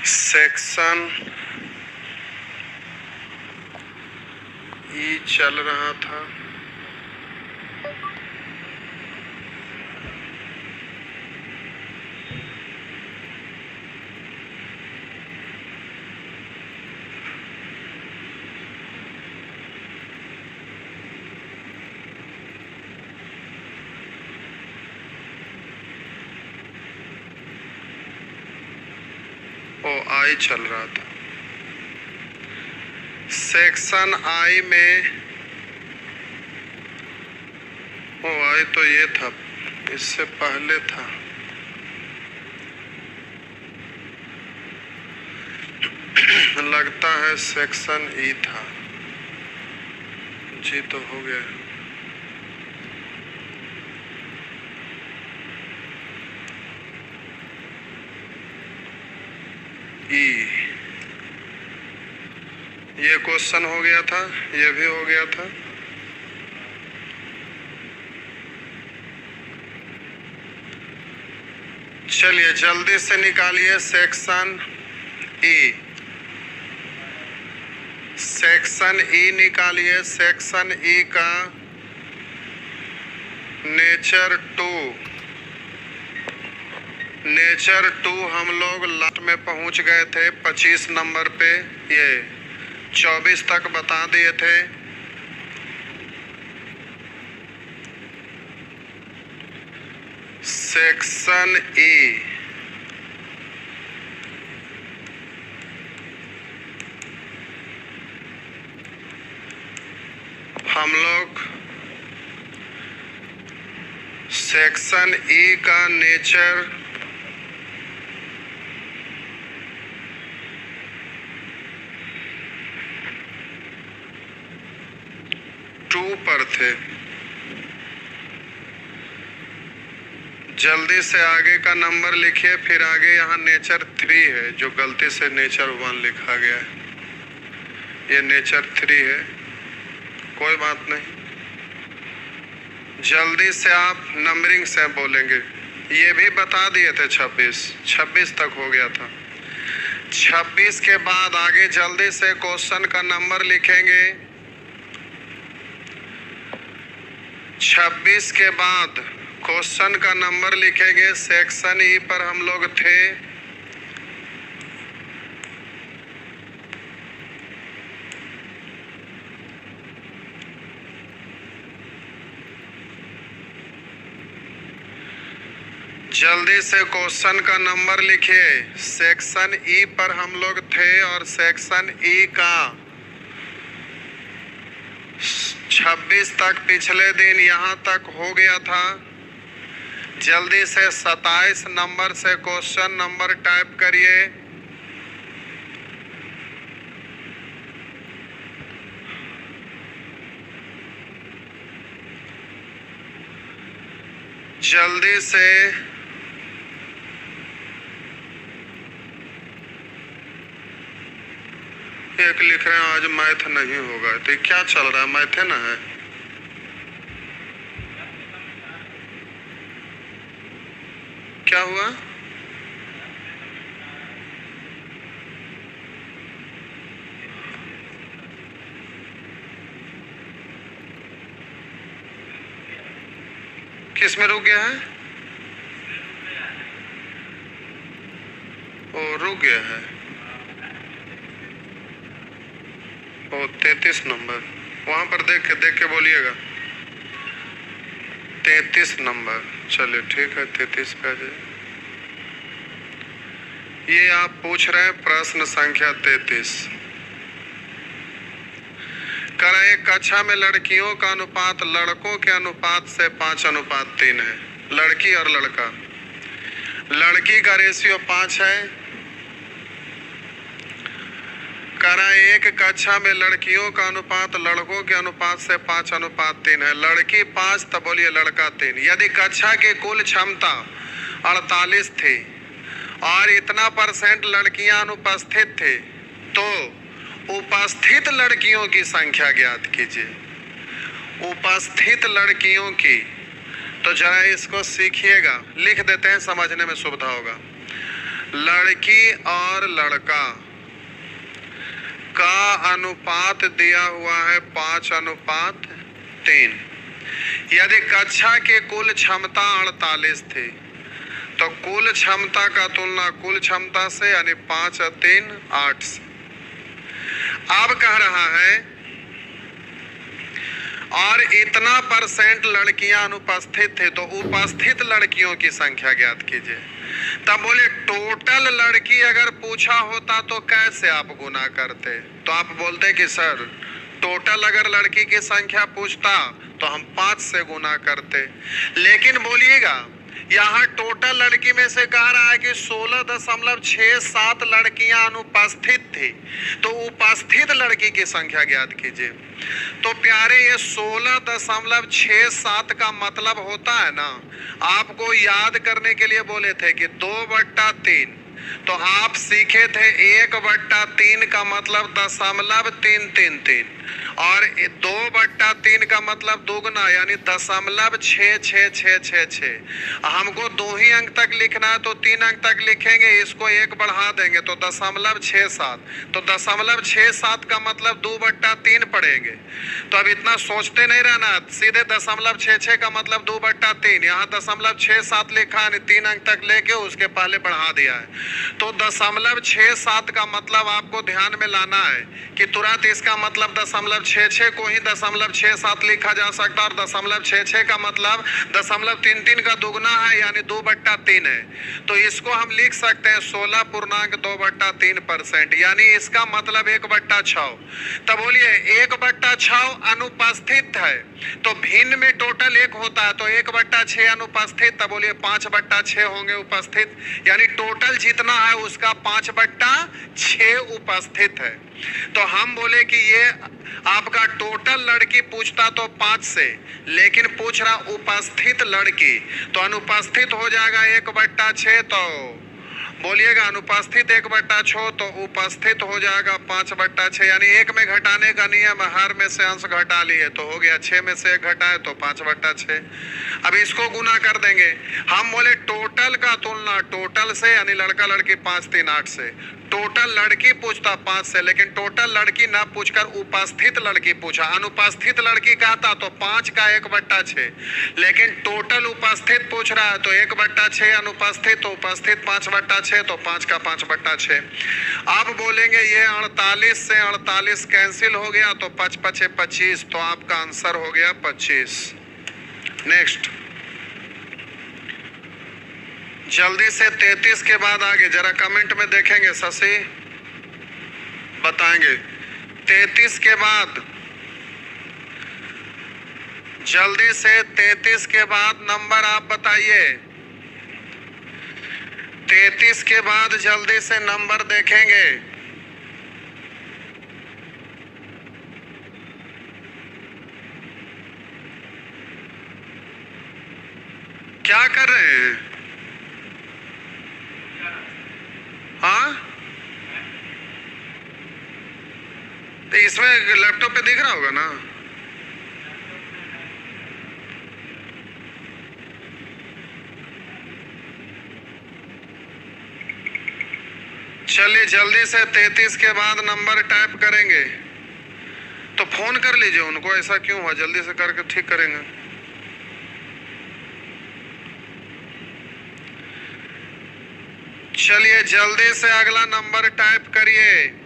Section E चल रहा था। आई चल रहा था। सेक्शन आई में आई तो ये था, इससे पहले था। लगता है सेक्शन ई था। जी तो हो गया। ये क्वेश्चन हो गया था, ये भी हो गया था। चलिए जल्दी से निकालिए सेक्शन ई। सेक्शन ई निकालिए। सेक्शन ई का नेचर टू हम लोग लास्ट में पहुंच गए थे 25 नंबर पे। ये 24 तक बता दिए थे। सेक्शन ई हम लोग सेक्शन ई का नेचर पर थे। जल्दी से आगे का नंबर लिखिए, फिर आगे यहाँ नेचर 3 है, जो गलती से नेचर 1 लिखा गया है। ये नेचर 3 है, कोई बात नहीं। जल्दी से आप नंबरिंग से बोलेंगे। ये भी बता दिए थे 26 तक हो गया था। 26 के बाद आगे जल्दी से क्वेश्चन का नंबर लिखेंगे। 26 के बाद क्वेश्चन का नंबर लिखेंगे। सेक्शन ई पर हम लोग थे। जल्दी से क्वेश्चन का नंबर लिखिए। सेक्शन ई पर हम लोग थे और सेक्शन ई का 26 तक पिछले दिन यहाँ तक हो गया था। जल्दी से 27 नंबर से क्वेश्चन नंबर टाइप करिए। जल्दी से एक लिख रहे हैं आज मैथ नहीं होगा। तो क्या चल रहा है, मैथ है ना है? क्या हुआ? किस में रुक गया है? ओ रुक गया है। ओ 33 नंबर वहां पर देख के बोलिएगा। 33 नंबर। चलिए ठीक है, 33 पे आ जाए। ये आप पूछ रहे हैं प्रश्न संख्या 33। कर एक कक्षा में लड़कियों का अनुपात लड़कों के अनुपात से 5:3 है। लड़की और लड़का, लड़की का रेशियो 5 है। करा एक कक्षा में लड़कियों का अनुपात लड़कों के अनुपात से 5:3 है। लड़की 5 तो बोलिए लड़का 3। यदि कक्षा की कुल क्षमता 48 थी और इतना % लड़कियां अनुपस्थित थी, तो उपस्थित लड़कियों की संख्या ज्ञात कीजिए। उपस्थित लड़कियों की, तो जरा इसको सीखिएगा, लिख देते हैं, समझने में सुविधा होगा। लड़की और लड़का का अनुपात दिया हुआ है 5:3। यदि कक्षा के कुल क्षमता 48 थी तो कुल क्षमता का तुलना कुल क्षमता से यानी 5 और 3 8 से। अब कह रहा है और इतना % लड़कियां अनुपस्थित थे तो उपस्थित लड़कियों की संख्या ज्ञात कीजिए। तब बोले टोटल लड़की अगर पूछा होता तो कैसे आप गुना करते? तो आप बोलते कि सर टोटल अगर लड़की की संख्या पूछता तो हम 5 से गुना करते। लेकिन बोलिएगा यहाँ टोटल लड़की में से कह रहा है कि 16.67 लड़कियां अनुपस्थित थी, तो उपस्थित लड़की की संख्या ज्ञात कीजिए। तो प्यारे ये 16.67 का मतलब होता है ना, आपको याद करने के लिए बोले थे कि 2/3, तो आप सीखे थे 1/3 का मतलब 0.333 और 2/3 का मतलब दोगुना यानी 0.6666। हमको 2 ही अंक तक लिखना है तो 3 अंक तक लिखेंगे, इसको 1 बढ़ा देंगे तो 0.67, तो 0.67 का मतलब 2/3 पढ़ेंगे। तो अब इतना सोचते नहीं रहना, सीधे 0.66 का मतलब 2/3, यहाँ 0.67 लिखा है 3 अंक तक लेके उसके पहले बढ़ा दिया है। तो 0.67 का मतलब आपको ध्यान में लाना है कि तुरंत इसका मतलब 0.66 को ही 0.67 लिखा जा सकता है और 0.66 का मतलब 0.33 का दुगना है यानी 2/3 है। तो इसको हम लिख सकते हैं 16.2/3% यानी इसका मतलब 1/6। तब बोलिए 1/6 अनुपस्थित है तो भिन्न में टोटल 1 होता है तो 1/6 अनुपस्थित, तब बोलिए 5/6 होंगे उपस्थित, यानी टोटल जितना है उसका 5/6 उपस्थित है। तो हम बोले कि ये आपका टोटल लड़की पूछता तो 5 से, लेकिन पूछ रहा उपस्थित लड़की, तो अनुपस्थित हो जाएगा 1/6। तो बोलिएगा अनुपस्थित 1/6 तो उपस्थित हो जाएगा 5/6, यानी 1 में घटाने का नियम, हर में से अंश घटा लिए तो हो गया 6 में से 1 घटाए तो 5/6। अब इसको गुना कर देंगे। हम बोले टोटल का तुलना टोटल से यानी लड़का लड़की 5 3 8 से। टोटल लड़की पूछता 5 से, लेकिन टोटल लड़की ना पूछकर उपस्थित लड़की पूछा। अनुपस्थित लड़की कहता तो 5 का 1/6, लेकिन टोटल उपस्थित पूछ रहा है तो 1/6 अनुपस्थित, तो उपस्थित 5/6 तो 5 का 5/6। अब बोलेंगे ये 48 से 48 कैंसिल हो गया तो 5 5 25, तो आपका आंसर हो गया 25। नेक्स्ट, जल्दी से 33 के बाद आगे जरा कमेंट में देखेंगे, शशि बताएंगे 33 के बाद, जल्दी से 33 के बाद नंबर आप बताइए। 33 के बाद जल्दी से नंबर देखेंगे। क्या कर रहे हैं? हाँ, तो इसमें लैपटॉप पे दिख रहा होगा ना। चलिए जल्दी से 33 के बाद नंबर टाइप करेंगे, तो फोन कर लीजिए उनको, ऐसा क्यों हुआ, जल्दी से करके ठीक करेंगे। चलिए जल्दी से अगला नंबर टाइप करिए।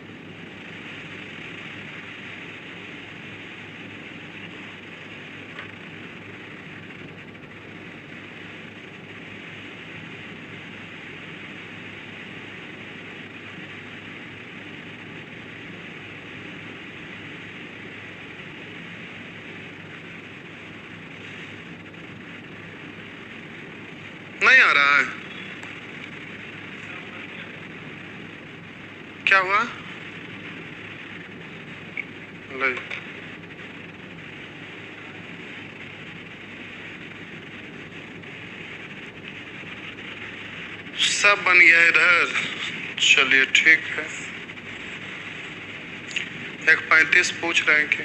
नहीं आ रहा है, क्या हुआ? नहीं, सब बन गया इधर। चलिए ठीक है। 1:35 पूछ रहे हैं कि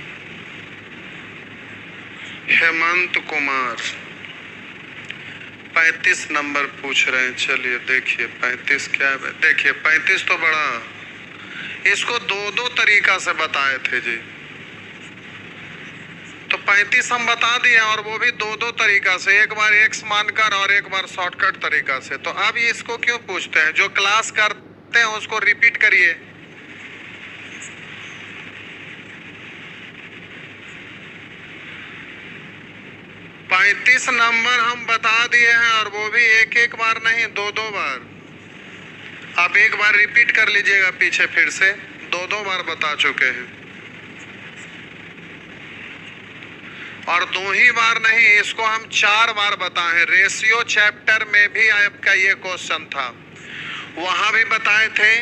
हेमंत कुमार 35 नंबर पूछ रहे हैं। चलिए देखिए 35 क्या है। देखिए 35 तो बड़ा, इसको दो तरीका से बताए थे जी। तो 35 हम बता दिए और वो भी दो तरीका से, एक बार x मानकर और एक बार शॉर्टकट तरीका से। तो अब इसको क्यों पूछते हैं? जो क्लास करते हैं उसको रिपीट करिए। पैंतीस नंबर हम बता दिए हैं और वो भी एक बार नहीं, दो बार। आप एक बार रिपीट कर लीजिएगा पीछे, फिर से दो बार बता चुके हैं। और 2 ही बार नहीं, इसको हम 4 बार बताए। रेशियो चैप्टर में भी आपका ये क्वेश्चन था, वहां भी बताए थे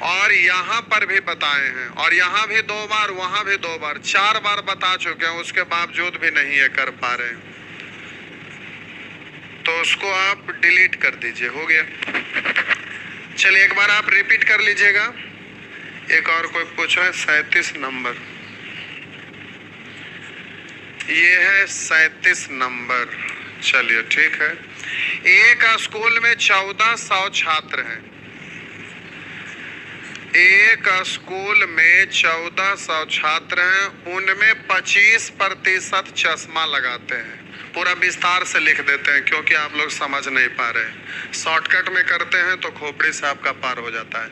और यहाँ पर भी बताए हैं, और यहाँ भी 2 बार, वहां भी 2 बार, 4 बार बता चुके हैं। उसके बावजूद भी नहीं ये कर पा रहे, तो उसको आप डिलीट कर दीजिए। हो गया। चलिए एक बार आप रिपीट कर लीजिएगा। एक और कोई पूछो है 37 नंबर, ये है 37 नंबर। चलिए ठीक है। एक स्कूल में 1400 छात्र हैं। एक स्कूल में 1400 छात्र हैं, उनमें 25% चश्मा लगाते हैं। पूरा विस्तार से लिख देते हैं क्योंकि आप लोग समझ नहीं पा रहे। शॉर्टकट में करते हैं तो खोपड़ी से आपका पार हो जाता है।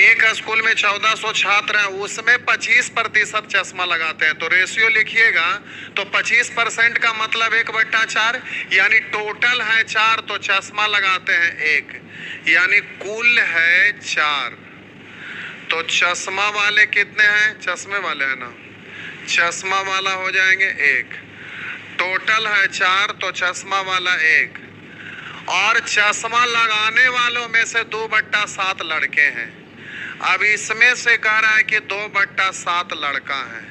एक स्कूल में 1400 छात्र हैं, उसमें 25% चश्मा लगाते हैं। तो रेशियो लिखिएगा, तो 25% का मतलब 1/4, यानी टोटल है 4, तो चश्मा लगाते हैं 1, यानी कुल है 4। तो चश्मा वाले कितने हैं? चश्मे वाले हैं ना, चश्मा वाला हो जाएंगे 1। टोटल है 4, तो चश्मा वाला 1। और चश्मा लगाने वालों में से 2/7 लड़के हैं। अब इसमें से कह रहा है कि 2/7 लड़का है,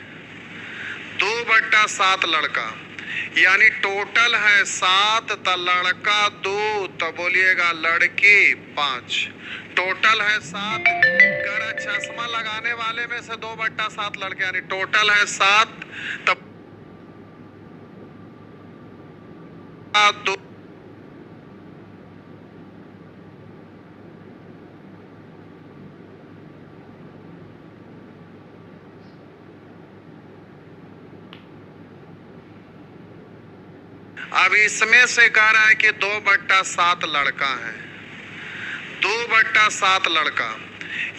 2/7 लड़का, यानी टोटल है 7, तो लड़का 2, तो बोलिएगा लड़की 5। टोटल है 7, चश्मा लगाने वाले में से 2/7 लड़के, यानी टोटल है 7, तब 2। अब इसमें से कह रहा है कि 2/7 लड़का है, 2/7 लड़का,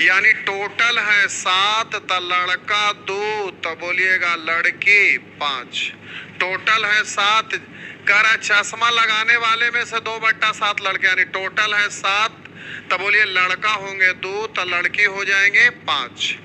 यानी टोटल है 7, तो लड़का 2, तो बोलिएगा लड़की 5। टोटल है 7, कह रहा है चश्मा लगाने वाले में से 2/7 लड़के, यानी टोटल है 7, तो बोलिए लड़का होंगे 2, तो लड़की हो जाएंगे 5।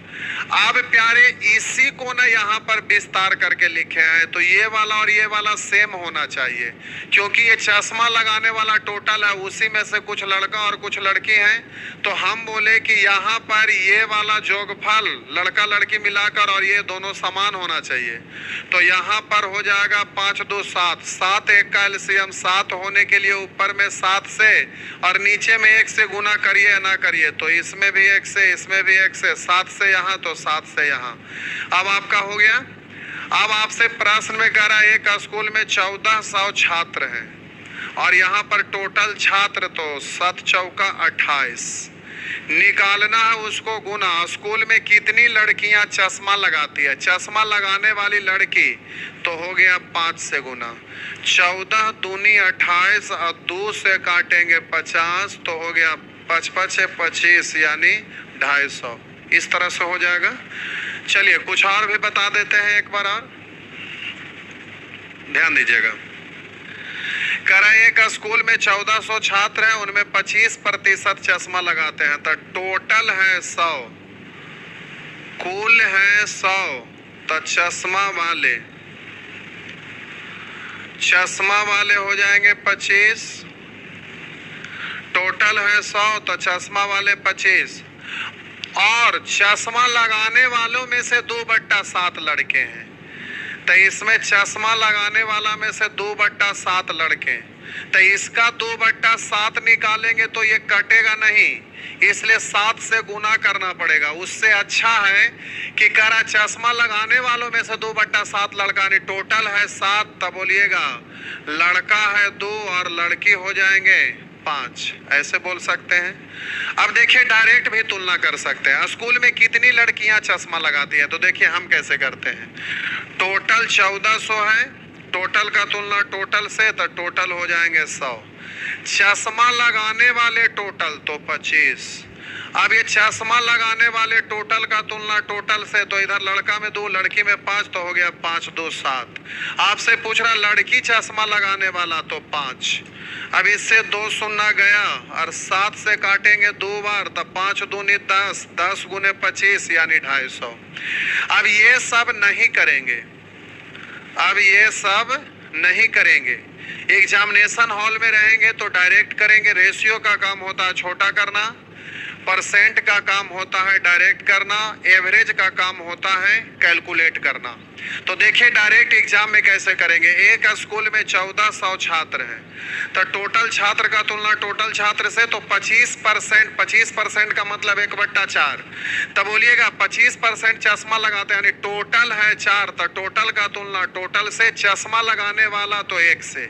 अब प्यारे इसी को ना यहाँ पर विस्तार करके लिखे हैं, तो ये वाला और ये वाला सेम होना चाहिए, क्योंकि ये चश्मा लगाने वाला टोटल है, उसी में से कुछ लड़का और कुछ लड़की हैं। तो हम बोले कि यहाँ पर ये वाला जोगफल लड़का लड़की मिलाकर और ये दोनों समान होना चाहिए। तो यहाँ पर हो जाएगा 5 2 7, 7 1 का एलसीएम 7 होने के लिए ऊपर में 7 से और नीचे में 1 से गुना करिए या ना करिए, तो इसमें भी 1 से, इसमें भी 1 से, 7 से यहाँ तो 7 से यहाँ। अब आपका हो गया। अब आपसे प्रश्न में कह रहा है एक स्कूल में 1400 छात्र हैं और यहाँ पर टोटल छात्र तो 7 चौका 28। निकालना है उसको गुना, स्कूल में कितनी लड़कियां चश्मा लगाती है। चश्मा लगाने वाली लड़की तो हो गया 5 से गुना, 14 दूनी 28 और 2 से काटेंगे 50, तो हो गया 5 से 25 यानी 250। इस तरह से हो जाएगा। चलिए कुछ और भी बता देते हैं एक बार और, ध्यान दीजिएगा। करा एक स्कूल में 1400 छात्र हैं, उनमें 25% चश्मा लगाते हैं, तो टोटल है 100, कुल है 100, तो चश्मा वाले हो जाएंगे 25। टोटल है 100, तो चश्मा वाले 25। और चश्मा लगाने वालों में से 2/7 लड़के हैं, तो इसमें चश्मा लगाने वाला में से 2/7 लड़के, तो इसका 2/7 निकालेंगे तो ये कटेगा नहीं, इसलिए 7 से गुना करना पड़ेगा। उससे अच्छा है कि करा चश्मा लगाने वालों में से 2/7 लड़का, नहीं टोटल है 7, तब बोलिएगा लड़का है 2 और लड़की हो जाएंगे 5, ऐसे बोल सकते हैं। अब देखिए डायरेक्ट भी तुलना कर सकते हैं, स्कूल में कितनी लड़कियां चश्मा लगाती है, तो देखिए हम कैसे करते हैं। टोटल 1400 है, टोटल का तुलना टोटल से, तो टोटल हो जाएंगे 100। चश्मा लगाने वाले टोटल तो 25। अब ये चश्मा लगाने वाले टोटल का तुलना टोटल से, तो इधर लड़का में 2 लड़की में 5, तो हो गया 5 2 7। आपसे पूछ रहा लड़की चश्मा लगाने वाला, तो 5। अब इससे 2 शून्य गया और 7 से काटेंगे 2 बार, तो 5 दूनी 10, 10 गुने 25 यानी 250। अब ये सब नहीं करेंगे, अब ये सब नहीं करेंगे। एग्जामिनेशन हॉल में रहेंगे तो डायरेक्ट करेंगे। रेशियो का काम होता है छोटा करना, परसेंट का काम होता है डायरेक्ट करना, एवरेज का काम होता है कैलकुलेट करना। तो देखिए डायरेक्ट एग्जाम में कैसे करेंगे। एक स्कूल में 1400 छात्र हैं, तो टोटल छात्र का तुलना टोटल छात्र से, तो 25%, 25% का मतलब 1/4। तब बोलिएगा 25% चश्मा लगाते हैं, यानी टोटल है 4, तो टोटल का तुलना टोटल से, चश्मा लगाने वाला तो 1 से।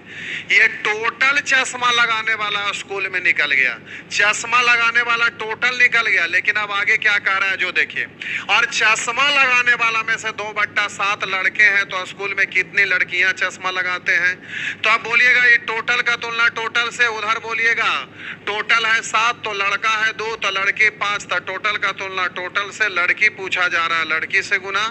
ये टोटल चश्मा लगाने वाला स्कूल में निकल गया, चश्मा लगाने वाला टोटल निकल गया। लेकिन अब आगे क्या कह रहा है जो देखिए, और चश्मा लगाने वाला में से 2/7 लड़के हैं, तो स्कूल में कितनी लड़कियां चश्मा लगाते हैं। तो अब बोलिएगा ये टोटल का तुलना टोटल से, उधर बोलिएगा टोटल है 7 तो लड़का है 2 तो लड़की 5, तो टोटल का तुलना टोटल से, लड़की पूछा जा रहा है लड़की से गुना।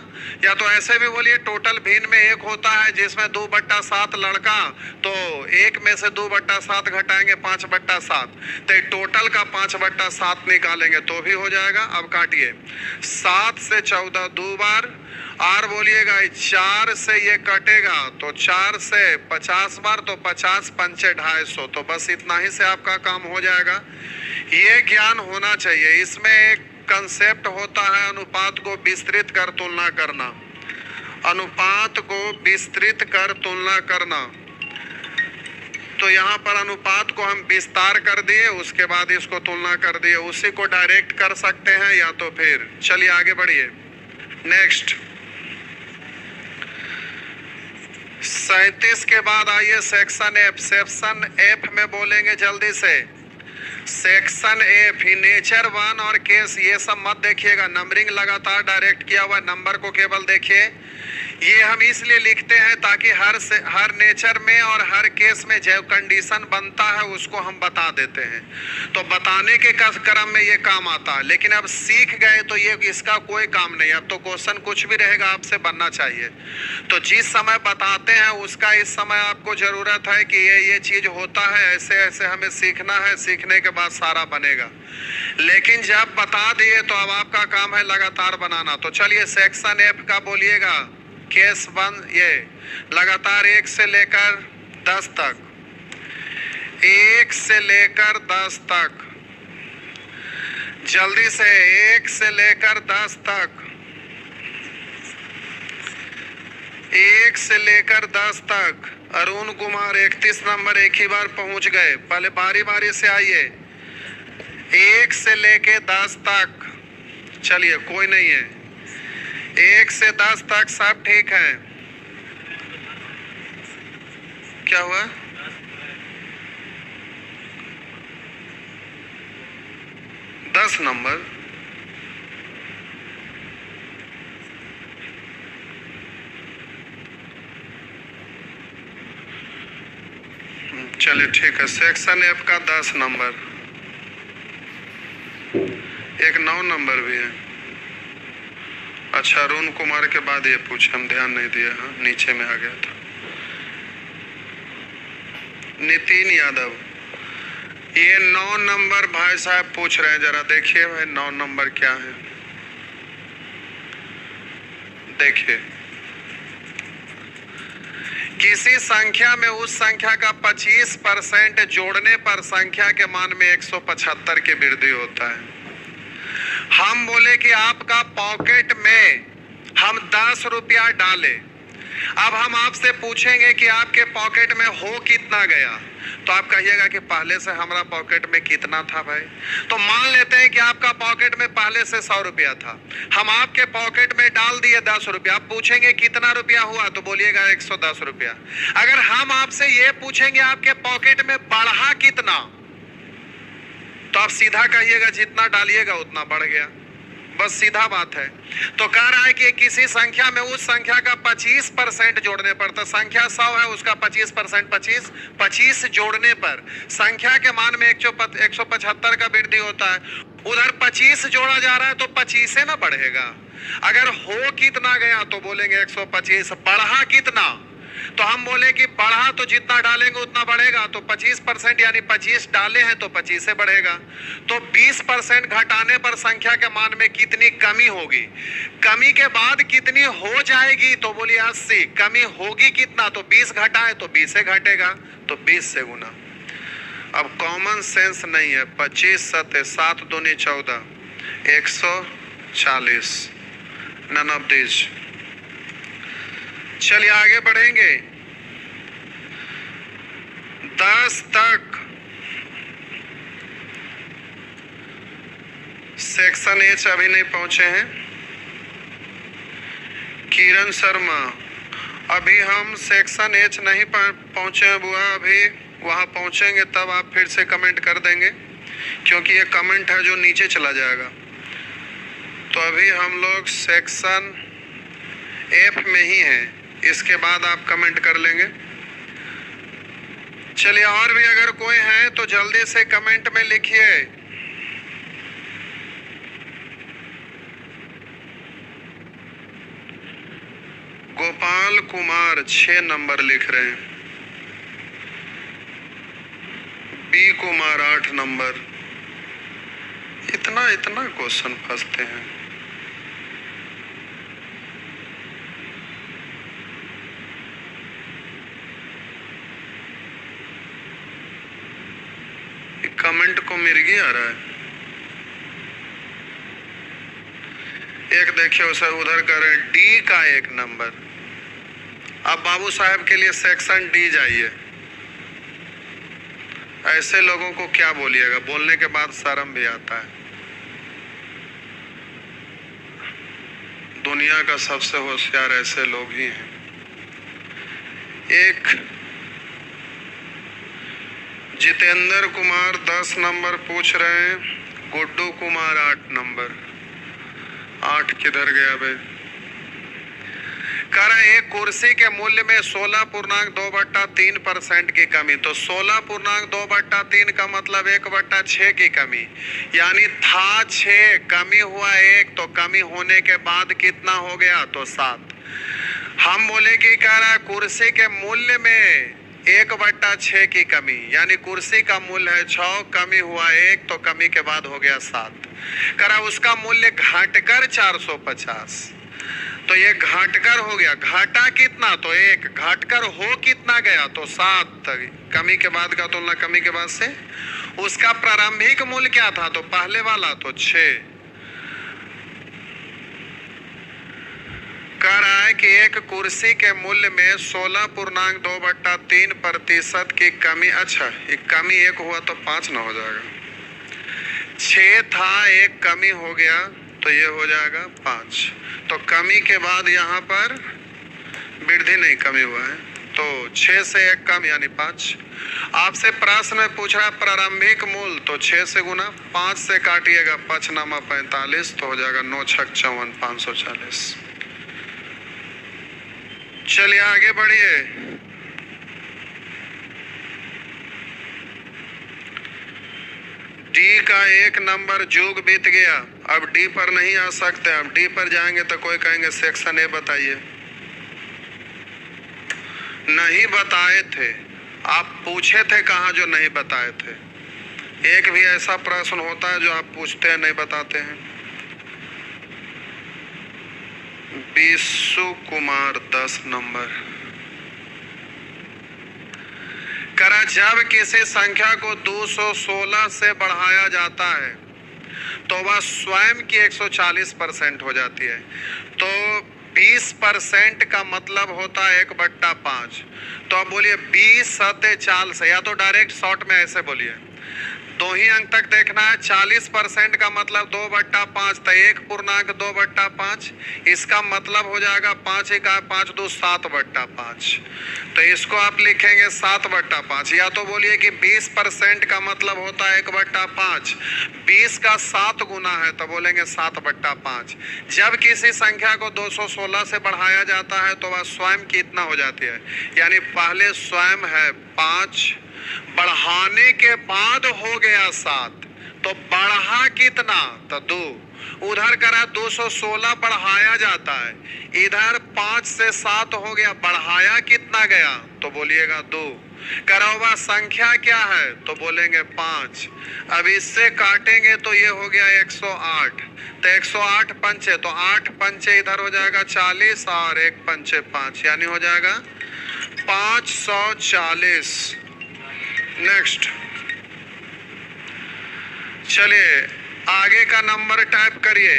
या तो ऐसे भी बोलिए टोटल भिन्न में 1 होता है जिसमें 2/7 लड़का, तो 1 में से 2/7 घटाएंगे 5/7, तो टोटल का 5/7 निकालेंगे तो भी हो जाएगा। अब काटिए 7 से 14 2 बार, और बोलिएगा 4 से ये कटेगा तो 4 से 50 बार, तो 50 पंचे 250, तो बस इतना ही से आपका काम हो जाएगा। ये ज्ञान होना चाहिए। इसमें एक कंसेप्ट होता है अनुपात को विस्तृत कर तुलना करना, अनुपात को विस्तृत कर तुलना करना। तो यहाँ पर अनुपात को हम विस्तार कर दिए, उसके बाद इसको तुलना कर दिए। उसी को डायरेक्ट कर सकते हैं या तो फिर, चलिए आगे बढ़िए। नेक्स्ट 37 के बाद आइए सेक्शन एफ। सेक्शन एफ में बोलेंगे जल्दी से, सेक्शन एफ ही नेचर 1 और केस, ये सब मत देखिएगा, नंबरिंग लगातार डायरेक्ट किया हुआ, नंबर को केवल देखिए। ये हम इसलिए लिखते हैं ताकि हर नेचर में और हर केस में जो कंडीशन बनता है उसको हम बता देते हैं, तो बताने के क्रम में ये काम आता है। लेकिन अब सीख गए तो ये इसका कोई काम नहीं, अब तो क्वेश्चन कुछ भी रहेगा आपसे बनना चाहिए। तो जिस समय बताते हैं उसका इस समय आपको जरूरत है कि ये चीज होता है, ऐसे ऐसे हमें सीखना है, सीखने के बाद सारा बनेगा। लेकिन जब बता दिए तो अब आपका काम है लगातार बनाना। तो चलिए सेक्शन एफ का बोलिएगा, केस 1 ये लगातार 1 से लेकर 10 तक, 1 से लेकर 10 तक, जल्दी से 1 से लेकर 10 तक, 1 से लेकर 10 तक। अरुण कुमार 31 नंबर एक ही बार पहुंच गए, पहले बारी बारी से आइए। 1 से लेके 10 तक, चलिए कोई नहीं है, 1 से 10 तक सब ठीक है। क्या हुआ? दस नंबर, चलिए ठीक है। सेक्शन एफ का 10 नंबर, एक 9 नंबर भी है। अच्छा अरुण कुमार के बाद ये पूछे, हम ध्यान नहीं दिया, हाँ नीचे में आ गया था। नितिन यादव, ये 9 नंबर भाई साहब पूछ रहे हैं, जरा देखिए भाई 9 नंबर क्या है। देखिए किसी संख्या में उस संख्या का 25% जोड़ने पर संख्या के मान में 175 की वृद्धि होता है। हम बोले कि आपका पॉकेट में हम 10 रुपया डालें, अब हम आपसे पूछेंगे कि आपके पॉकेट में हो कितना गया, तो आप कहिएगा कि पहले से हमारा पॉकेट में कितना था भाई। तो मान लेते हैं कि आपका पॉकेट में पहले से 100 रुपया था, हम आपके पॉकेट में डाल दिए 10 रुपया। आप पूछेंगे कितना रुपया हुआ, तो बोलिएगा 110 रुपया। अगर हम आपसे ये पूछेंगे आपके पॉकेट में बढ़ा कितना, तो आप सीधा कहिएगा जितना डालिएगा उतना बढ़ गया, बस सीधा बात है। तो कह रहा है कि किसी संख्या में उस संख्या का 25% जोड़ने पर, तो संख्या 100 है, उसका 25% 25 जोड़ने पर संख्या के मान में 175 का वृद्धि होता है। उधर 25 जोड़ा जा रहा है तो 25 से ना बढ़ेगा। अगर हो कितना गया तो बोलेंगे 125। बढ़ा कितना, तो हम बोले कि बढ़ा तो जितना डालेंगे उतना बढ़ेगा, तो 25% यानी 25 डाले हैं तो 25 से बढ़ेगा। तो 20% घटाने पर संख्या के मान में कितनी कमी होगी, कमी के बाद कितनी हो जाएगी, तो बोलिए 80। कमी होगी कितना, तो 20 घटाए तो 20 से घटेगा, तो 20 से गुना। अब कॉमन सेंस नहीं है। 25 7 7 दूनी 14, 140। None of this. चलिए आगे बढ़ेंगे। 10 तक सेक्शन एच अभी नहीं पहुंचे हैं। किरण शर्मा, अभी हम सेक्शन एच नहीं पहुंचे हैं बुआ, अभी वहां पहुंचेंगे तब आप फिर से कमेंट कर देंगे, क्योंकि ये कमेंट है जो नीचे चला जाएगा। तो अभी हम लोग सेक्शन एफ में ही हैं, इसके बाद आप कमेंट कर लेंगे। चलिए, और भी अगर कोई है तो जल्दी से कमेंट में लिखिए। गोपाल कुमार 6 नंबर लिख रहे हैं। B Kumar 8 number. इतना क्वेश्चन फंसते हैं। कमेंट को मिर्गी आ रहा है। एक देखिए उसे उधर करें, डी का 1 नंबर। अब बाबू साहब के लिए सेक्शन डी जाइए। ऐसे लोगों को क्या बोलिएगा, बोलने के बाद शर्म भी आता है। दुनिया का सबसे होशियार ऐसे लोग ही हैं। एक जितेंद्र कुमार 10 नंबर पूछ रहे हैं। गुड्डू कुमार 8 नंबर। 8 किधर गया भाई? कह रहे एक कुर्सी के मूल्य में 16.2/3% की कमी। तो 16.2/3 का मतलब 1/6 की कमी, यानी था 6, कमी हुआ 1, तो कमी होने के बाद कितना हो गया, तो 7। हम बोले कि कह रहा है कुर्सी के मूल्य में 1/6 की कमी, यानी कुर्सी का मूल्य है 6, कमी हुआ 1, तो कमी के बाद हो गया 7। करा उसका मूल्य घटकर 450, तो ये घटकर हो गया। घटा कितना, तो 1। घटकर हो कितना गया, तो 7। कमी के बाद का तुलना कमी के बाद से। उसका प्रारंभिक मूल्य क्या था, तो पहले वाला, तो 6। कह रहा है कि एक कुर्सी के मूल्य में 16.2/3% की कमी। अच्छा, एक कमी 1 हुआ तो 5 ना हो जाएगा। 6 था, 1 कमी हो गया, तो ये हो जाएगा 5। तो कमी के बाद यहाँ पर वृद्धि नहीं, कमी हुआ है, तो 6 से 1 कम यानी 5। आपसे प्रश्न में पूछ रहा है प्रारंभिक मूल्य, तो 6 से गुना, 5 से काटिएगा 5 नामा 45, तो हो जाएगा 9 6 54 540। चलिए आगे बढ़िए। डी का 1 नंबर जुग बीत गया। अब डी पर नहीं आ सकते। अब डी पर जाएंगे तो कोई कहेंगे सेक्शन ए बताइए। नहीं बताए थे, आप पूछे थे कहाँ जो नहीं बताए थे। एक भी ऐसा प्रश्न होता है जो आप पूछते हैं नहीं बताते हैं। बीसु कुमार 10 नंबर। करा जब किसी संख्या को 216 से बढ़ाया जाता है तो वह स्वयं की 140% हो जाती है। तो 20% का मतलब होता है 1/5। तो अब बोलिए 20 सते 4 से, या तो डायरेक्ट शॉर्ट में ऐसे बोलिए, 2 ही अंक तक देखना है। 40% का मतलब 2/5, तो 1.2/5, इसका मतलब हो जाएगा 5 का 5 2 7/5। तो इसको आप लिखेंगे 7/5। या तो बोलिए कि 20% का मतलब होता है 1/5, 20 का 7 गुना है, तो बोलेंगे 7/5। जब किसी संख्या को 216 से बढ़ाया जाता है तो वह स्वयं कितना हो जाती है, यानी पहले स्वयं है 5, बढ़ाने के बाद हो गया 7, तो बढ़ा कितना, तो 2। उधर करा 216 बढ़ाया जाता है, इधर 5 से 7 हो गया, बढ़ाया कितना गया, तो बोलिएगा 2। करा हुआ संख्या क्या है, तो बोलेंगे 5। अब इससे काटेंगे तो ये हो गया 108, तो 108 पंचे, तो 8 पंचे इधर हो जाएगा 40 और 1 पंचे 5, यानी हो जाएगा 540। नेक्स्ट, चलिए आगे का नंबर टाइप करिए।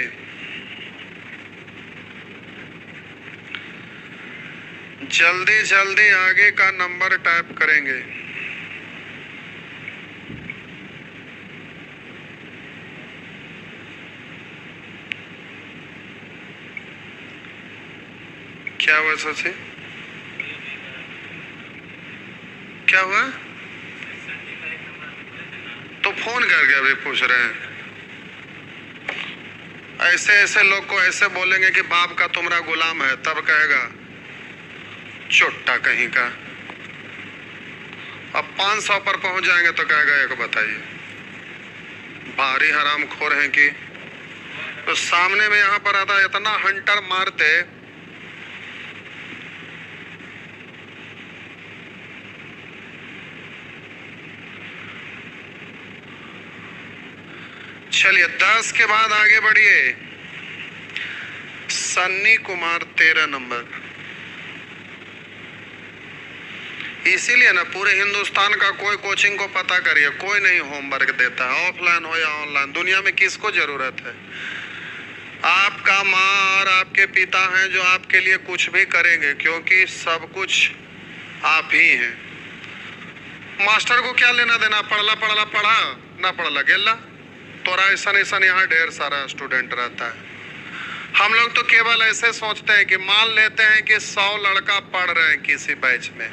जल्दी जल्दी आगे का नंबर टाइप करेंगे। क्या हुआ सची, क्या हुआ? तो फोन करके अभी पूछ रहे हैं। ऐसे ऐसे लोग को ऐसे बोलेंगे कि बाप का तुमरा गुलाम है, तब कहेगा चुट्टा कहीं का। अब 500 पर पहुंच जाएंगे तो कहेगा एक बताइए, भारी हराम खोर हैं कि। तो सामने में यहाँ पर आता इतना हंटर मारते, चलिए 10 के बाद आगे बढ़िए। सन्नी कुमार 13 नंबर। इसीलिए ना पूरे हिंदुस्तान का कोई कोचिंग को पता करिए, कोई नहीं होमवर्क देता है, ऑफलाइन हो या ऑनलाइन। दुनिया में किसको जरूरत है? आपका माँ और आपके पिता हैं जो आपके लिए कुछ भी करेंगे, क्योंकि सब कुछ आप ही हैं। मास्टर को क्या लेना देना, पढ़ला पढ़ला पढ़ा ना पढ़ला गेला। तोरा ऐसा यहाँ ढेर सारा स्टूडेंट रहता है। हम लोग तो केवल ऐसे सोचते हैं कि मान लेते हैं कि 100 लड़का पढ़ रहे हैं किसी बैच में,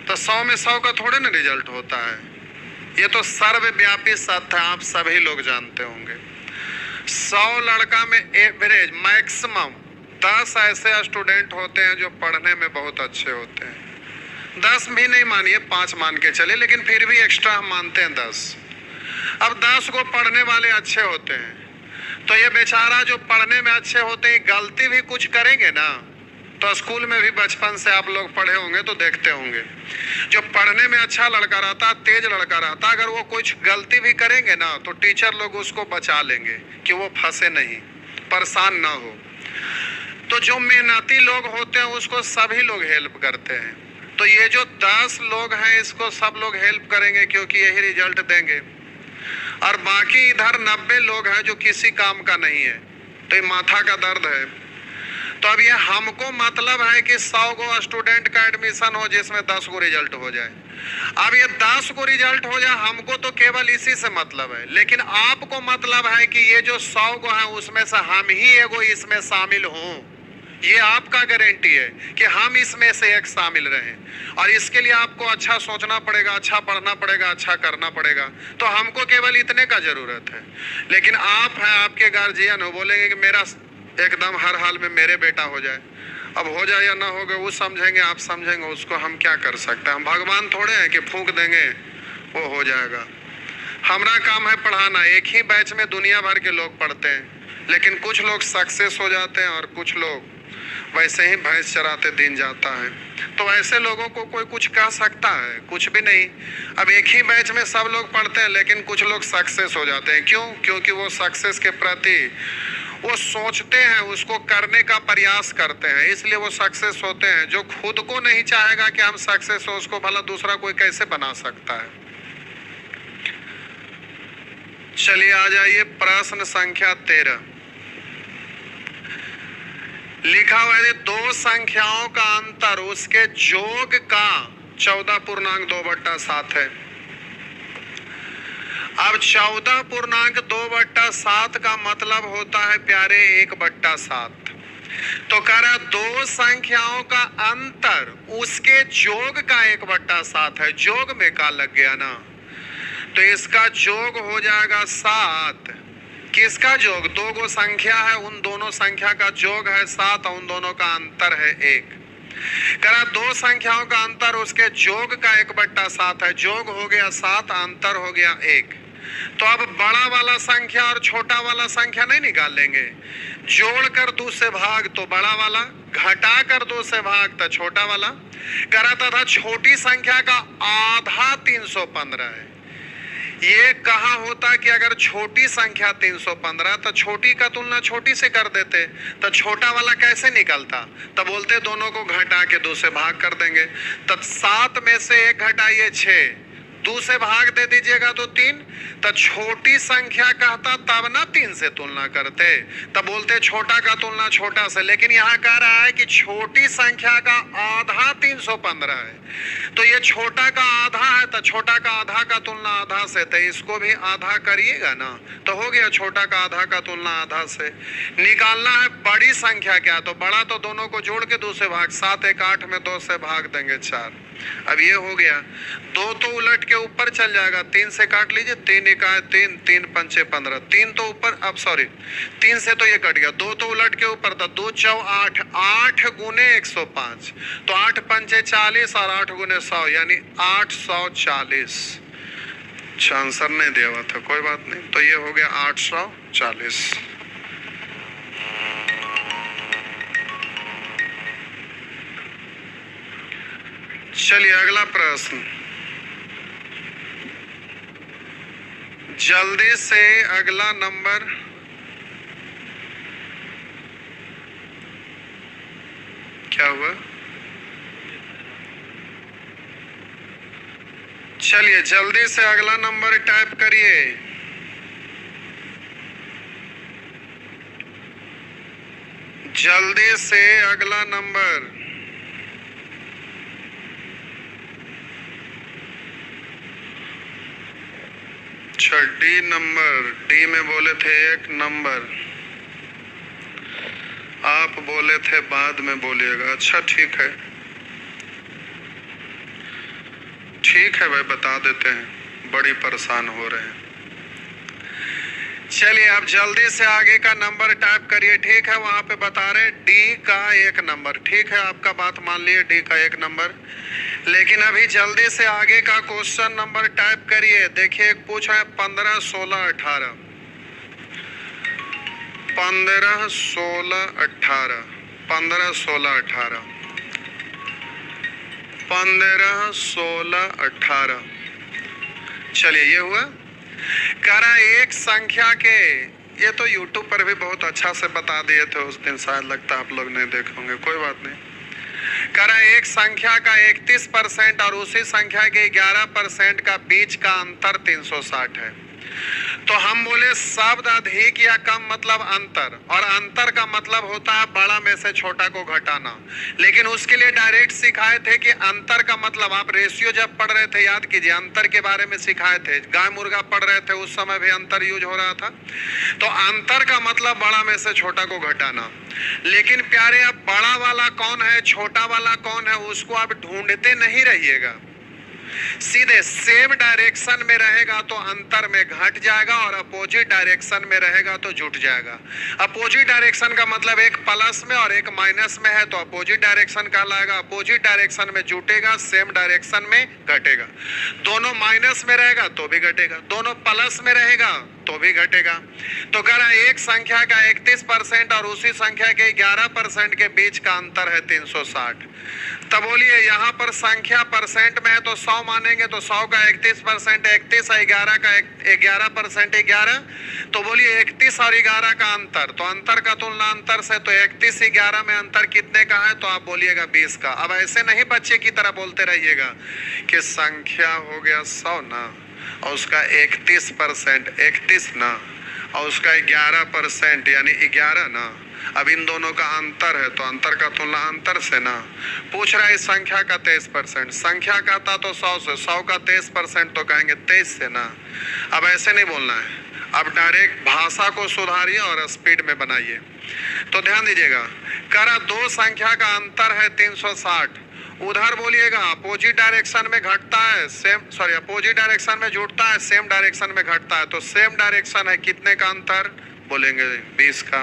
तो 100 में 100 का थोड़े ना रिजल्ट होता है। ये तो सर्वव्यापी सत्य है, आप सभी लोग जानते होंगे। 100 लड़का में एवरेज मैक्सिमम 10 ऐसे स्टूडेंट होते हैं जो पढ़ने में बहुत अच्छे होते हैं। 10 भी नहीं मानिए, 5 मान के चले, लेकिन फिर भी एक्स्ट्रा हम मानते हैं 10। अब 10 को पढ़ने वाले अच्छे होते हैं, तो ये बेचारा जो पढ़ने में अच्छे होते हैं गलती भी कुछ करेंगे ना, तो स्कूल में भी बचपन से आप लोग पढ़े होंगे तो देखते होंगे, जो पढ़ने में अच्छा लड़का रहता, तेज लड़का रहता, अगर वो कुछ गलती भी करेंगे ना तो टीचर लोग उसको बचा लेंगे कि वो फंसे नहीं, परेशान ना हो। तो जो मेहनती लोग होते हैं उसको सभी लोग हेल्प करते हैं। तो ये जो 10 लोग हैं इसको सब लोग हेल्प करेंगे, क्योंकि यही रिजल्ट देंगे। और बाकी इधर 90 लोग हैं जो किसी काम का नहीं है, तो ये माथा का दर्द है। तो अब ये हमको मतलब है कि 100 गो स्टूडेंट का एडमिशन हो जिसमें 10 गो रिजल्ट हो जाए। अब ये 10 गो रिजल्ट हो जाए, हमको तो केवल इसी से मतलब है, लेकिन आपको मतलब है कि ये जो 100 गो है उसमें से हम ही एगो इसमें शामिल हों। ये आपका गारंटी है कि हम इसमें से एक शामिल रहें, और इसके लिए आपको अच्छा सोचना पड़ेगा, अच्छा पढ़ना पड़ेगा, अच्छा करना पड़ेगा। तो हमको केवल इतने का जरूरत है। लेकिन आप हैं, आपके गार्जियन हो, बोलेंगे कि मेरा एकदम हर हाल में मेरे बेटा हो जाए। अब हो जाए या ना हो गए वो समझेंगे, आप समझेंगे, उसको हम क्या कर सकते हैं? हम भगवान थोड़े हैं कि फूंक देंगे वो हो जाएगा। हमारा काम है पढ़ाना। एक ही बैच में दुनिया भर के लोग पढ़ते हैं, लेकिन कुछ लोग सक्सेस हो जाते हैं और कुछ लोग वैसे ही भैंस चराते दिन जाता है। तो ऐसे लोगों को कोई कुछ कह सकता है? कुछ भी नहीं। अब एक ही बैच में सब लोग पढ़ते हैं, लेकिन कुछ लोग सक्सेस हो जाते हैं। क्यों? क्योंकि वो सक्सेस के प्रति वो सोचते हैं, उसको करने का प्रयास करते हैं, इसलिए वो सक्सेस होते हैं। जो खुद को नहीं चाहेगा कि हम सक्सेस हो, उसको भला दूसरा कोई कैसे बना सकता है? चलिए आ जाइए प्रश्न संख्या 13। लिखा हुआ है दो संख्याओं का अंतर उसके योग का 14.2/7 है। अब 14.2/7 का मतलब होता है प्यारे 1/7। तो कह रहा दो संख्याओं का अंतर उसके योग का 1/7 है। योग में का लग गया ना, तो इसका योग हो जाएगा 7। किसका योग? दो गो संख्या है, उन दोनों संख्या का योग है 7 और उन दोनों का अंतर है 1। करा दो संख्याओं का अंतर उसके योग का 1/7 है। योग हो गया 7, अंतर हो गया 1। तो अब बड़ा वाला संख्या और छोटा वाला संख्या नहीं निकालेंगे। जोड़कर 2 से भाग तो बड़ा वाला, घटा कर 2 से भाग तो छोटा वाला। करा तथा छोटी संख्या का आधा 315 है। ये कहा होता कि अगर छोटी संख्या 315 तो छोटी का तुलना छोटी से कर देते, तो छोटा वाला कैसे निकलता? तो बोलते दोनों को घटा के 2 से भाग कर देंगे। तब 7 में से 1 घटाइए 6, 2 से भाग दे दीजिएगा तो 3। तो छोटी संख्या कहता तब ना 3 से तुलना करते, तब बोलते छोटा का तुलना छोटा से। लेकिन यहाँ कह रहा है कि छोटी संख्या का आधा 315 है, तो ये छोटा का आधा है, तो छोटा का आधा का तुलना आधा से, तो इसको भी आधा करिएगा ना, तो हो गया छोटा का आधा का तुलना आधा से। निकालना है बड़ी संख्या क्या, तो बड़ा तो दोनों को जोड़ के 2 से भाग, 7 1 8 में 2 से भाग देंगे 4। अब ये हो गया, 2 तो उलट के ऊपर चल जाएगा, 3 से काट लीजिए, 3 1 3, 3 5 15, 3 तो ऊपर, अब सॉरी 3 से तो ये कट गया, 2 तो उलट के ऊपर था, 2 4 8, 8 गुने 105, तो 8 5 40 और 8 गुने 100 यानी 840। अच्छा आंसर नहीं दिया हुआ था, कोई बात नहीं, तो ये हो गया 840। चलिए अगला प्रश्न, जल्दी से अगला नंबर क्या हुआ? चलिए जल्दी से अगला नंबर टाइप करिए। जल्दी से अगला नंबर, डी नंबर, डी में बोले थे 1 नंबर, आप बोले थे बाद में बोलिएगा। अच्छा ठीक है, ठीक है भाई बता देते हैं, बड़ी परेशान हो रहे हैं। चलिए आप जल्दी से आगे का नंबर टाइप करिए। ठीक है, वहां पे बता रहे डी का 1 नंबर। ठीक है, आपका बात मान लिए, डी का 1 नंबर। लेकिन अभी जल्दी से आगे का क्वेश्चन नंबर टाइप करिए। देखिए एक पूछा है 15 16 18, 15 16 18, 15 16 18, 15 16 18। चलिए ये हुआ। कह रहा एक संख्या के, ये तो YouTube पर भी बहुत अच्छा से बता दिए थे उस दिन, शायद लगता आप लोग नहीं देखे होंगे, कोई बात नहीं। कह रहा एक संख्या का 31% और उसी संख्या के 11% का बीच का अंतर 360 है। तो हम बोले शब्द अधिक या कम मतलब अंतर, और अंतर का मतलब होता है बड़ा में से छोटा को घटाना। लेकिन उसके लिए डायरेक्ट सिखाए थे कि अंतर का मतलब, आप रेशियो जब पढ़ रहे थे याद कीजिए, अंतर के बारे में सिखाए थे। गाय मुर्गा पढ़ रहे थे उस समय भी अंतर यूज हो रहा था। तो अंतर का मतलब बड़ा में से छोटा को घटाना। लेकिन प्यारे अब बड़ा वाला कौन है, छोटा वाला कौन है, उसको आप ढूंढते नहीं रहिएगा। सीधे सेम डायरेक्शन में रहेगा तो अंतर में घट जाएगा, और अपोजिट डायरेक्शन में रहेगा तो जुट जाएगा। अपोजिट डायरेक्शन का मतलब एक प्लस में और एक माइनस में है तो अपोजिट डायरेक्शन कहलाएगा। अपोजिट डायरेक्शन में जुटेगा, सेम डायरेक्शन में घटेगा। दोनों माइनस में रहेगा तो भी घटेगा, दोनों प्लस में रहेगा तो भी घटेगा। तो कह रहा है एक संख्या का 31% और उसी संख्या के 11% के बीच का अंतर है 360। तब बोलिए यहाँ पर संख्या परसेंट में है तो 100 मानेंगे, तो 100 का 31% 31 है, 11 का 11% 11, तो बोलिए 31 और 11 का अंतर, तो अंतर का तुलना अंतर से, तो 31 11 में अंतर कितने का है, तो आप बोलिएगा 20 का। अब ऐसे नहीं बच्चे की तरह बोलते रहिएगा कि संख्या हो गया 100 ना, और उसका 31% 31 ना, और उसका 11% यानी 11 ना, अब इन दोनों का अंतर है तो अंतर का तुलना अंतर से ना। पूछ रहा है इस संख्या का 23%, संख्या का था तो 100 से, 100 का 23% तो कहेंगे 23 से ना। अब ऐसे नहीं बोलना है, अब डायरेक्ट भाषा को सुधारिए और स्पीड में बनाइए। तो ध्यान दीजिएगा, करा दो संख्या का अंतर है 360, उधर बोलिएगा अपोजिट डायरेक्शन में घटता है, अपोजिट डायरेक्शन में जुड़ता है, सेम डायरेक्शन में घटता है। तो सेम डायरेक्शन है, कितने का अंतर बोलेंगे 20 का।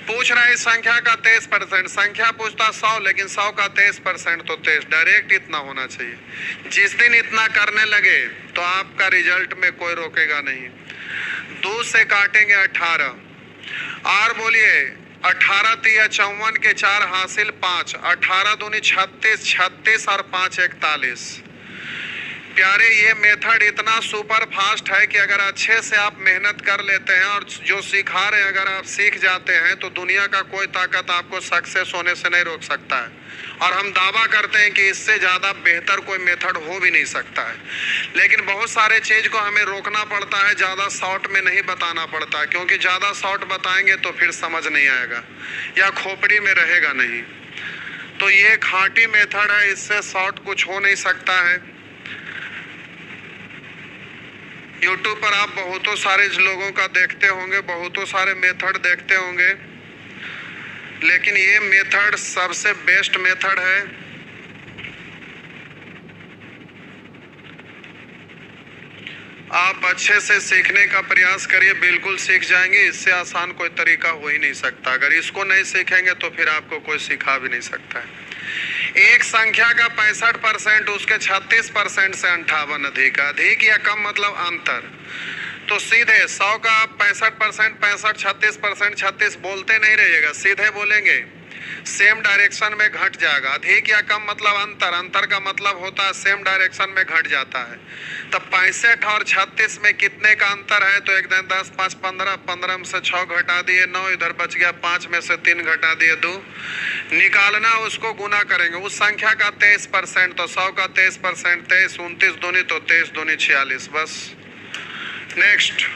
पूछ रहा है इस संख्या का 23%, संख्या पूछता 100 लेकिन 100 का 23% तो 23, डायरेक्ट इतना होना चाहिए। जिस दिन इतना करने लगे तो आपका रिजल्ट में कोई रोकेगा नहीं। 2 से काटेंगे 18 और बोलिए 18 तिया 54 के 4 हासिल 5, 18 दूनी 36, 36 और 5 41। प्यारे ये मेथड इतना सुपर फास्ट है कि अगर अच्छे से आप मेहनत कर लेते हैं और जो सिखा रहे हैं अगर आप सीख जाते हैं तो दुनिया का कोई ताकत आपको सक्सेस होने से नहीं रोक सकता है। और हम दावा करते हैं कि इससे ज़्यादा बेहतर कोई मेथड हो भी नहीं सकता है। लेकिन बहुत सारे चीज़ को हमें रोकना पड़ता है, ज़्यादा शॉर्ट में नहीं बताना पड़ता है, क्योंकि ज़्यादा शॉर्ट बताएंगे तो फिर समझ नहीं आएगा या खोपड़ी में रहेगा नहीं। तो ये खाटी मेथड है, इससे शॉर्ट कुछ हो नहीं सकता है। यूट्यूब पर आप बहुतों सारे लोगों का देखते होंगे, बहुतों सारे मेथड देखते होंगे, लेकिन ये मेथड सबसे बेस्ट मेथड है। आप अच्छे से सीखने का प्रयास करिए, बिल्कुल सीख जाएंगे। इससे आसान कोई तरीका हो ही नहीं सकता। अगर इसको नहीं सीखेंगे तो फिर आपको कोई सिखा भी नहीं सकता है। एक संख्या का 65% उसके 36% से 58 अधिक, अधिक या कम मतलब अंतर। तो सीधे 100 का 65%, 65, 36%, 36 बोलते नहीं रहिएगा, सीधे बोलेंगे सेम डायरेक्शन में घट जाएगा। अधिक या कम मतलब अंतर, अंतर का मतलब होता है सेम डायरेक्शन में घट जाता है। तब 65 और 36 में कितने का अंतर है? तो एक दिन 10, 5, 15, 15 में से 6 घटा दिए 9, इधर बच गया 5 में से 3 घटा दिए 2। निकालना, उसको गुना करेंगे उस संख्या का 23%, तो 100 का 23%, 23, 29 दूनी तो 23 दूनी 46। बस नेक्स्ट।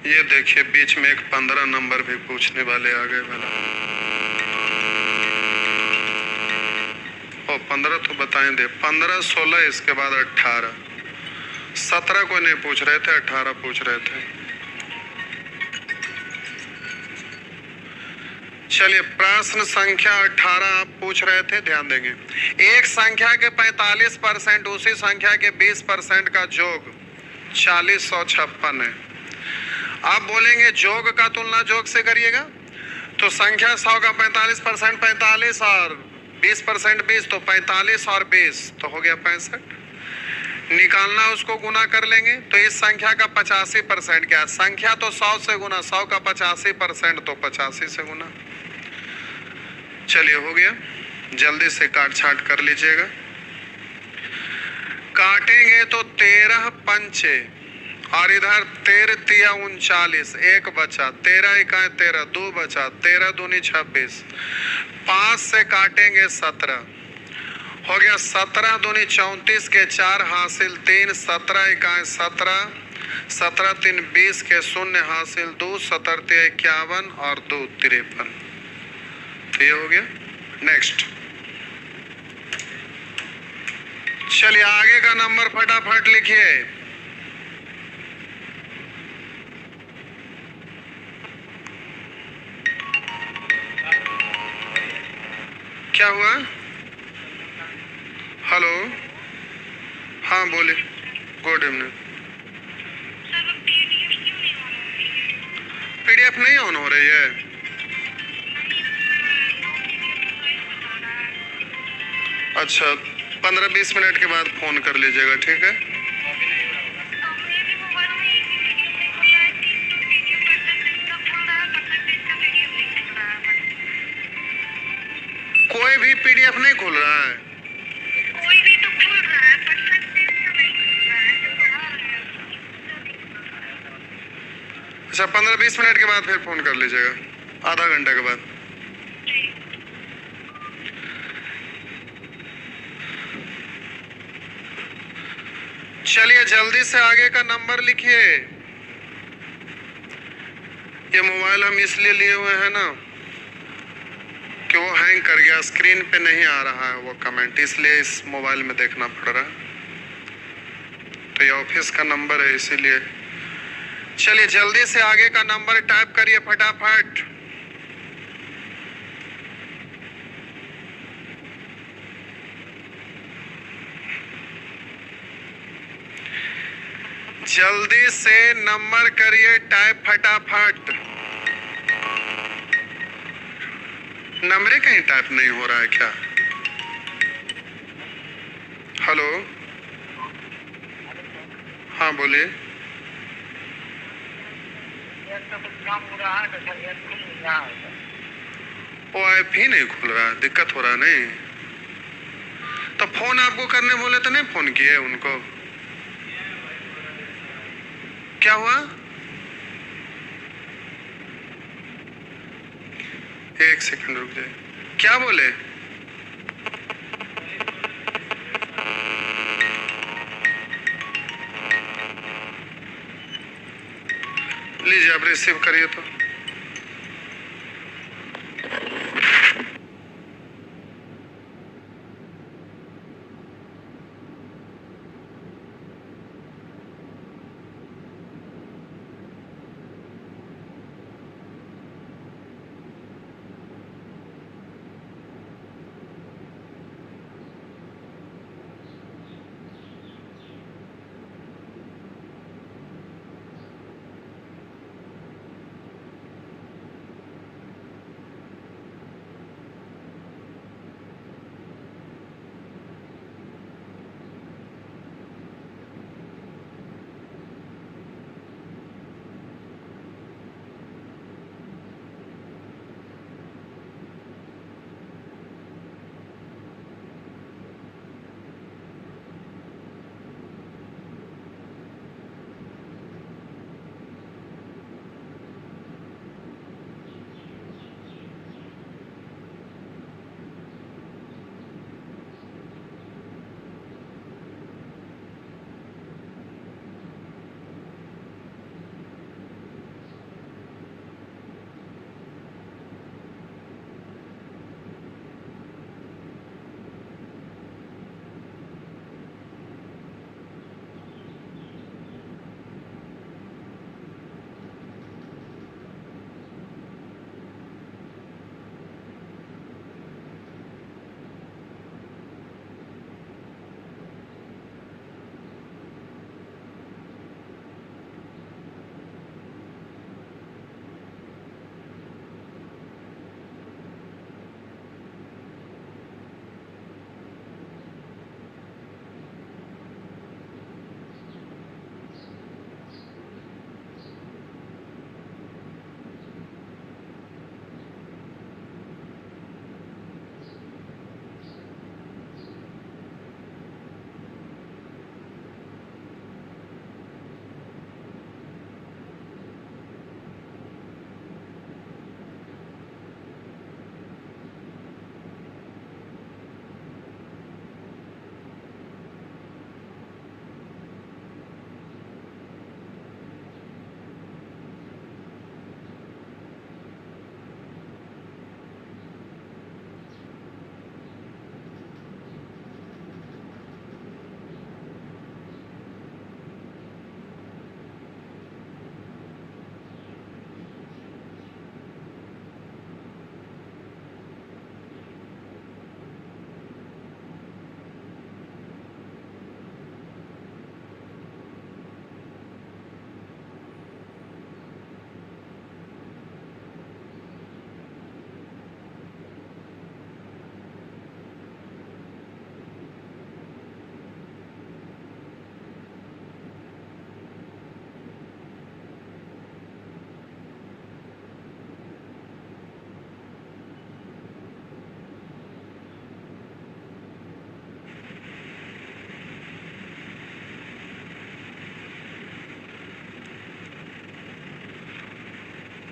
ये देखिए बीच में एक 15 नंबर भी पूछने वाले आ गए वाला। ओ 15 तो बताएं दे, 15, 16, इसके बाद 18, 17 कोई नहीं पूछ रहे थे, 18 पूछ रहे थे। चलिए प्रश्न संख्या 18 आप पूछ रहे थे, ध्यान देंगे। एक संख्या के 45% उसी संख्या के 20% का योग 4056 है। आप बोलेंगे जोग का तुलना जोग से करिएगा, तो संख्या 100 का 45% 45 और 20% 20, तो 45 और 20 तो हो गया 65। निकालना, उसको गुना कर लेंगे, तो इस संख्या का 85% क्या है? संख्या तो 100 से गुना, 100 का 85% तो 85 से गुना। चलिए हो गया, जल्दी से काट छाट कर लीजिएगा। काटेंगे तो 13 पंचे और इधर 13 तिया 39, 1 बचा, 13 इकाई 13, 2 बचा, 13 दूनी 26, 5 से काटेंगे 17, हो गया 17 दूनी 34 के 4 हासिल 3, 17 इकाई 17, 17 3 20 के 0 हासिल 2, 17 तिया 51 और 2 53। ये हो गया। नेक्स्ट। चलिए आगे का नंबर फटाफट लिखिए। क्या हुआ? हेलो, हाँ बोलिए। Good evening. पीडीएफ नहीं ऑन हो रही है? अच्छा 15-20 मिनट के बाद फोन कर लीजिएगा, ठीक है? कोई भी पीडीएफ नहीं खुल रहा है? कोई भी तो खुल रहा है पर नहीं खुल रहा है, जो पढ़ा रहे हैं। अच्छा 15-20 मिनट के बाद फिर फोन कर लीजिएगा, आधा घंटे के बाद। चलिए जल्दी से आगे का नंबर लिखिए। ये मोबाइल हम इसलिए लिए हुए हैं ना कि वो हैंग कर गया, स्क्रीन पे नहीं आ रहा है वो कमेंट, इसलिए इस मोबाइल में देखना पड़ रहा है। तो ये ऑफिस का नंबर है इसीलिए। चलिए जल्दी से आगे का नंबर टाइप करिए फटाफट। जल्दी से नंबर करिए टाइप फटाफट। नंबर कहीं टाइप नहीं हो रहा है क्या? हेलो, हाँ बोलिए। वो ऐप ही नहीं खुल रहा, दिक्कत हो रहा नहीं? तो फोन आपको करने बोले तो नहीं फोन किए उनको? क्या हुआ? एक सेकंड रुक जाए। क्या बोले? लीजिए आप रिसीव करिए तो।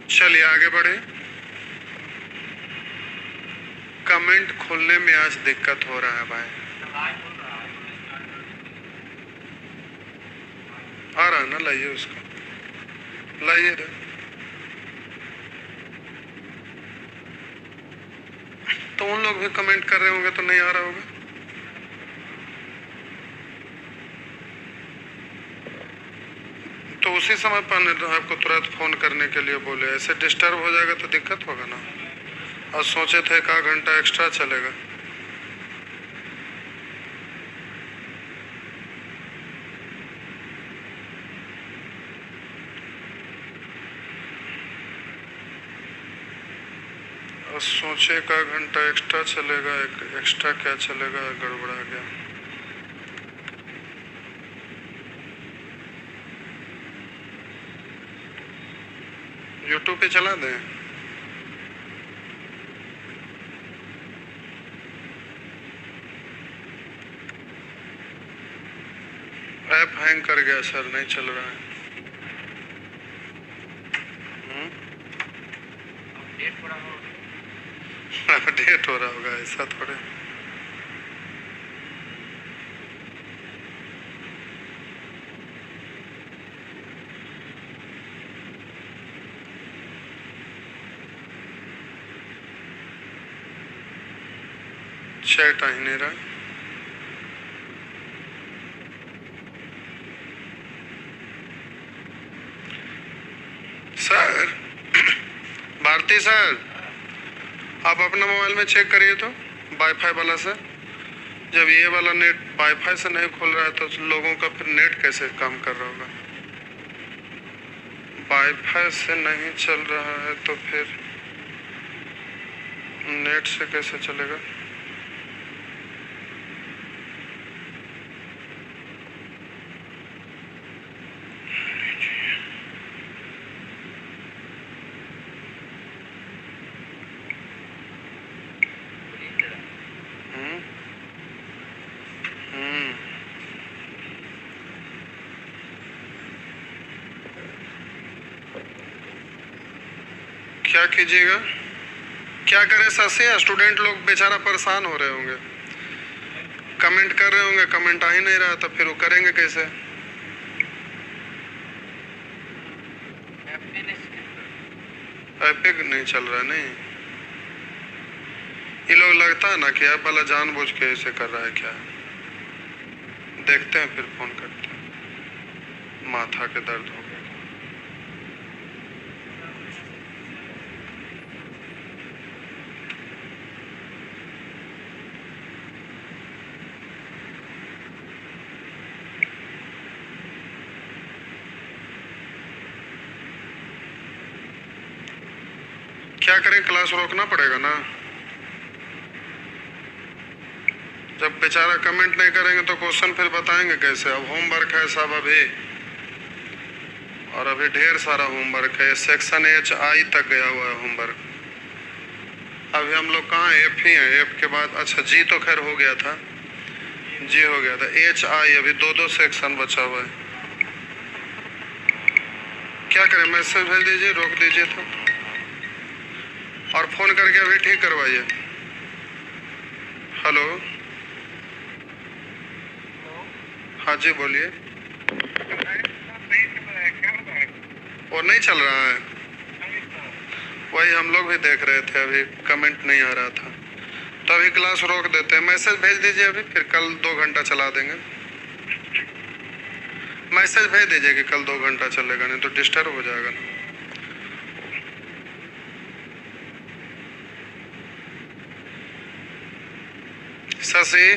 चलिए आगे बढ़े। कमेंट खोलने में आज दिक्कत हो रहा है भाई। आ रहा है ना, लाइए उसको, लाइए रे। तो उन लोग भी कमेंट कर रहे होंगे तो नहीं आ रहा होगा। तो उसी समय पर आपको तुरंत फोन करने के लिए बोले, ऐसे डिस्टर्ब हो जाएगा तो दिक्कत होगा ना। और सोचे थे 1 घंटा एक्स्ट्रा चलेगा। और सोचे 1 घंटा एक्स्ट्रा चलेगा, एक्स्ट्रा क्या चलेगा, गड़बड़ा गया। यूट्यूब पे चला दें। ऐप हैंग कर गया सर, नहीं चल रहा है। अपडेट हो रहा होगा, ऐसा थोड़े। चैट आ ही नहीं रहा। सर, भारती सर, आप अपना मोबाइल में चेक करिए तो वाईफाई वाला से। जब ये वाला नेट वाईफाई से नहीं खुल रहा है तो लोगों का फिर नेट कैसे काम कर रहा होगा। वाईफाई से नहीं चल रहा है तो फिर नेट से कैसे चलेगा। क्या कीजिएगा, क्या करें शशि, स्टूडेंट लोग बेचारा परेशान हो रहे होंगे, कमेंट कर रहे होंगे, कमेंट आ ही नहीं रहा तो फिर वो करेंगे कैसे। एपिक नहीं चल रहा है। नहीं, ये लोग लगता है ना कि ऐप वाला जानबूझ के ऐसे कर रहा है क्या। देखते हैं फिर फोन करते हैं। माथा के दर्द हो गया। क्या करें, क्लास रोकना पड़ेगा ना। जब बेचारा कमेंट नहीं करेंगे तो क्वेश्चन फिर बताएंगे कैसे। अब होमवर्क है सब अभी, और अभी ढेर सारा होमवर्क है। सेक्शन HI तक गया हुआ है होमवर्क। अभी हम लोग कहाँ, F ही हैं। F के बाद अच्छा G तो खैर हो गया था, G हो गया था। HI अभी 2 सेक्शन बचा हुआ है। क्या करें, मैसेज भेज दीजिए, रोक दीजिए तो, और फोन करके अभी ठीक करवाइए। हेलो, हाँ जी बोलिए। वो नहीं चल रहा है, वही हम लोग भी देख रहे थे, अभी कमेंट नहीं आ रहा था तो अभी क्लास रोक देते हैं। मैसेज भेज दीजिए अभी, फिर कल 2 घंटा चला देंगे। मैसेज भेज दीजिए कि कल 2 घंटा चलेगा, नहीं तो डिस्टर्ब हो जाएगा ना। शशि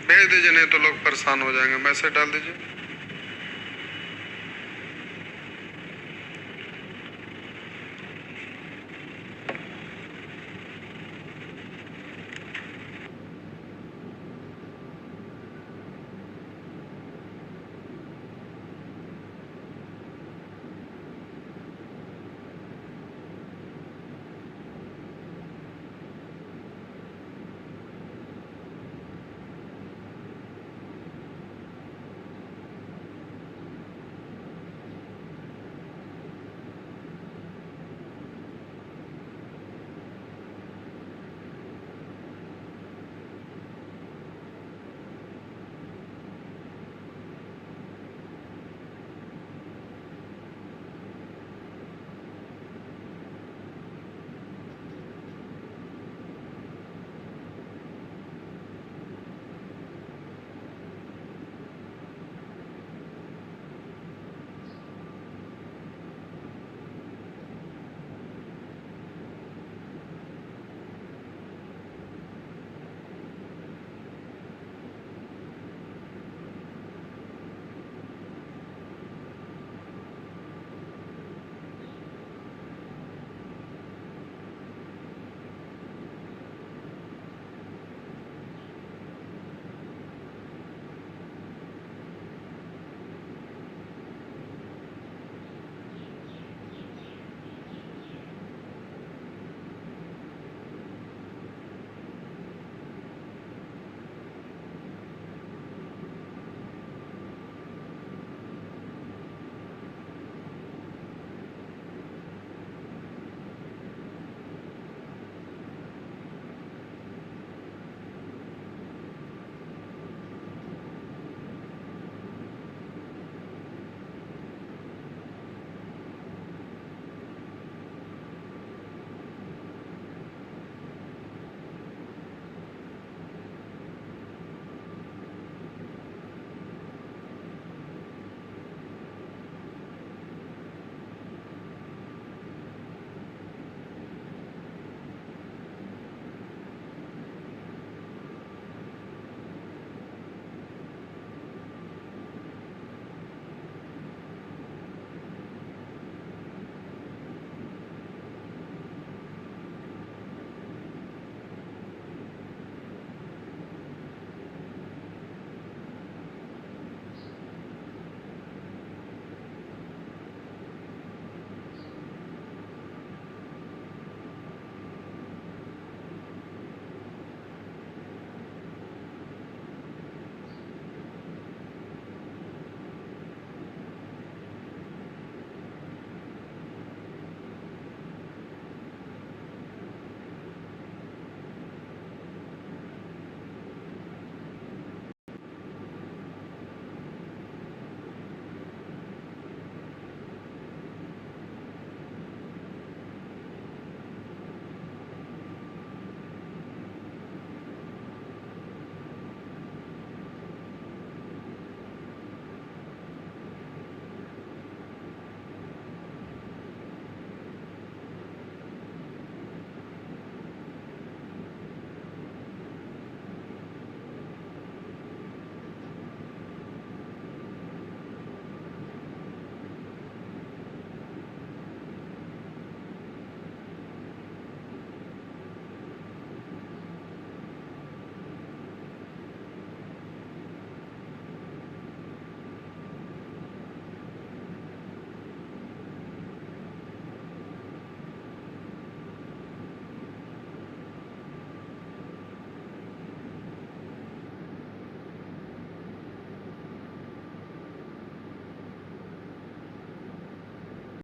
भेज दीजिए, नहीं तो लोग परेशान हो जाएंगे। मैसेज डाल दीजिए।